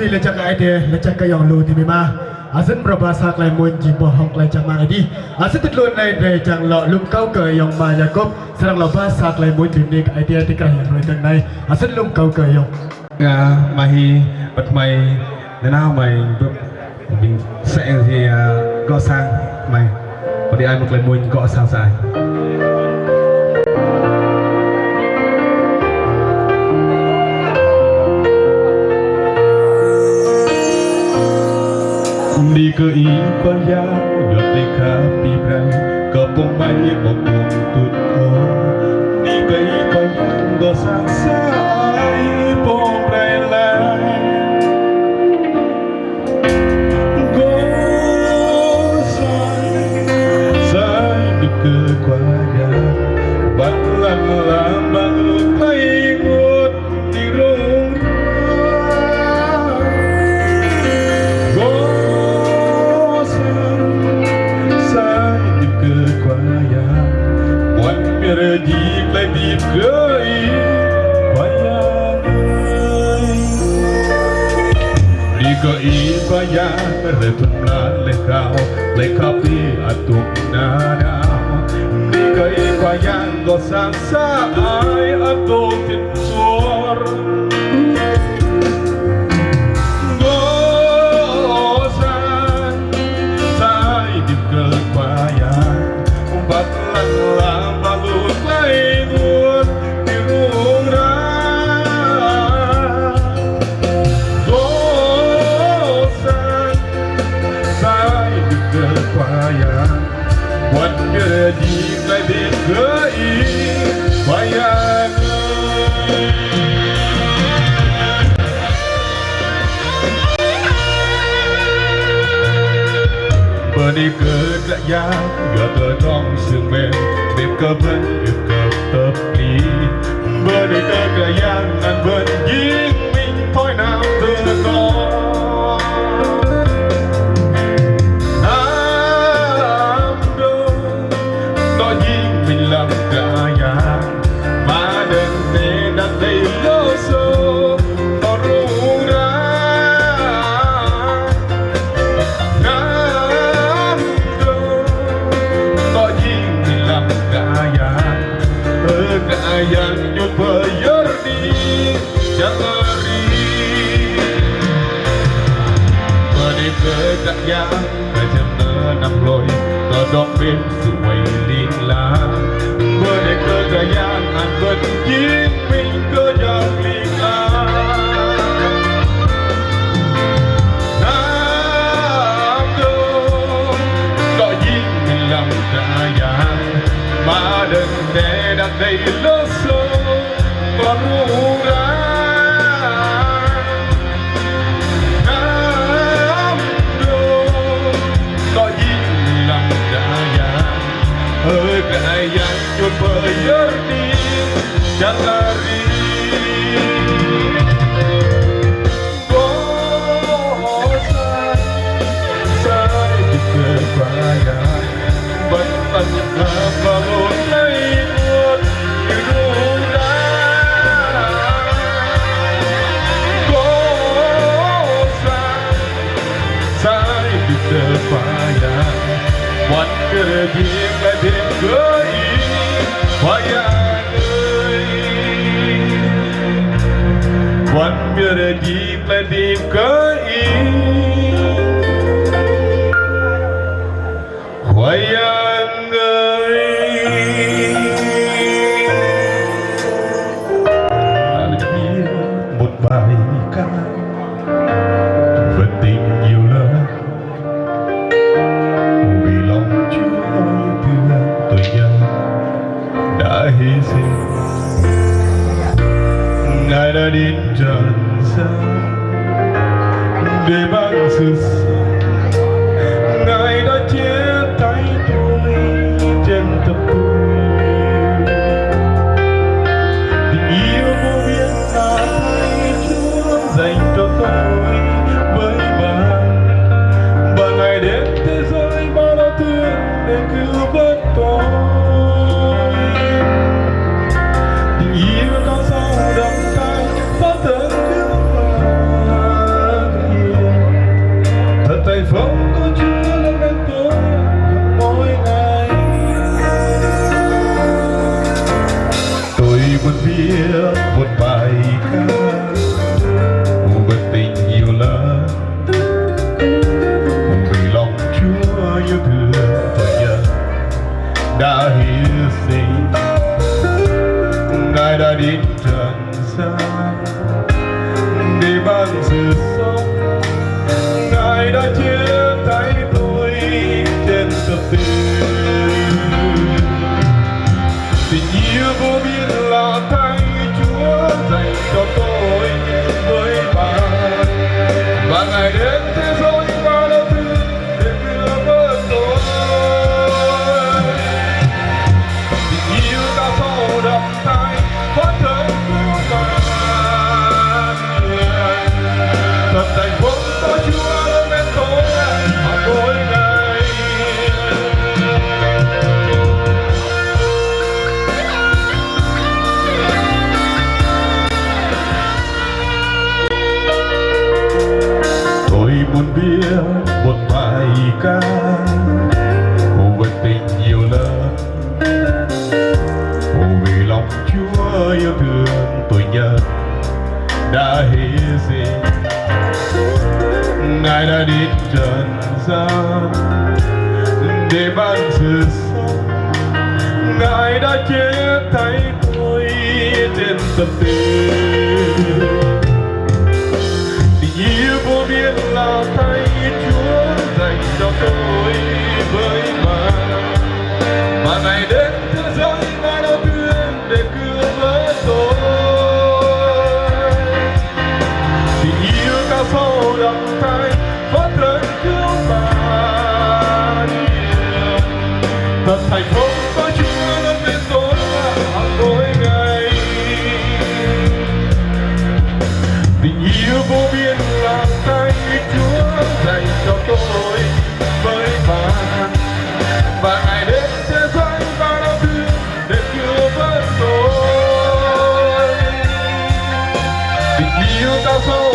Lecak idea, lecak kayong lu di bima. Asin berbahasa klai mun jibo hong klai jamang adi. Asin titlun nai dari jang lo lum kau ke yang ma Yakob. Serang lo bahasa klai mun di nik idea di kerah yang roy nai. Asin lum kau ke yang. Nga mahi bật mày thế nào mày mình sẽ thì gõ sang mày có đi ai một lần muốn gõ sang dài đi cơ ý qua giá được đi khá đi răng có bông bay một buồn tụt ô đi cơ ý qua giá gõ sang dài bông bay lại gõ dài đi cơ qua giá bắt lăn làm bằng tay ngột đi rung Di lại đi gửi qua nhà đi gửi qua nhà rồi thuận lại khao đi atung na nào đi gửi qua nhà có sang xa ai atung tin suar go sang sai đi gửi qua nhà bắt lăn làm di lại đi gửi qua nhà bờ đi cờ đã giá gỡ cờ trong sương mềm đêm cờ vẫn đêm cờ tập đi bờ đi cờ đã giá ngàn bên giết mình thôi nào từ đó làm cả nhà mà đừng để đặt đầy lỡ sâu có rung ra ngắm đâu có gì mình làm cả nhà ở cả nhà nhột vợ nhớ đi chẳng đi mà đi về cả nhà cả chân nỡ nằm lối có đón bên sự quay liên lá bữa để cơ cả gian ăn vẫn chiến mình cơ giang liên lá nam đâu có gì mình làm cả nhà mà đừng để đặt đầy lỡ sâu còn ngu ra nam đâu có gì mình làm cả nhà ở cả yang chốt vợ nhớ đi chẳng là đi có sai đi về qua nhà vẫn tận hàm và một lấy buồn như rung đá có sai đi về qua nhàวันเกิดที่ไม่เพียงเคยพยานเลยวันเกิดที่ไม่เพียงเคยพยานเลยอะไรที่บทบาทกันvẫn tình nhiều lần hy sinh ngài đã đến trần gian để ban sự sống ngài đã chia tay tôi trên tập tôi tình yêu vô biên là thay Chúa dành cho tôi với bà ngài đến thế giới bao đau thương để cứu vớt tôi yêu con sâu đậm cay bao thân cứu vàng muốn viết một bài ca về tình yêu lớn, vì lòng Chúa yêu thương tội nhân đã hy sinh. Ngài đã đến trần gian để ban sự sống, Ngài đã chết thay tôi trên tâm tư. Tình yêu vô biên là tay Chúa dành cho tôi với mà Ngài đến thế giới Ngài đau thương để cứu vớt tôi. Tình yêu cao sâu đậm tay phát thân cứu ta nhiều, thật hạnh phúc có Chúa lớn bên tôi hàng mỗi ngày. Tình yêu vô biên là tay Chúa dành cho tôi với và Ngài đến thế giới và đau thương để cứu vớt tôi. Tình yêu cao sâu